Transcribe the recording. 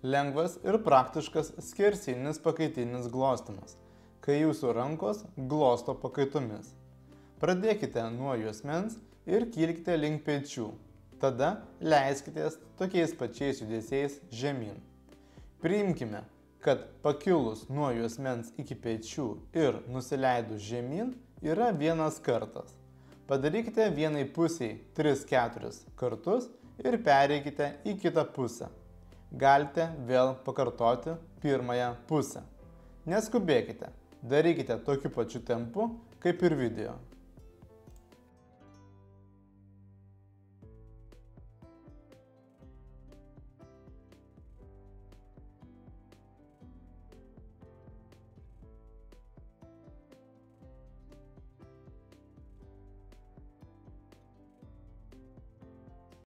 Lengvas ir praktiškas skersinis pakaitinis glostymas, kai jūsų rankos glosto pakaitomis. Pradėkite nuo juosmens ir kilkite link pečių. Tada leiskitės tokiais pačiais judesiais žemyn. Priimkime, kad pakilus nuo juosmens iki pečių ir nusileidus žemyn yra vienas kartas. Padarykite vienai pusiai 3-4 kartus ir pereikite į kitą pusę. Galite vėl pakartoti pirmąją pusę. Neskubėkite, darykite tokiu pačiu tempu kaip ir video.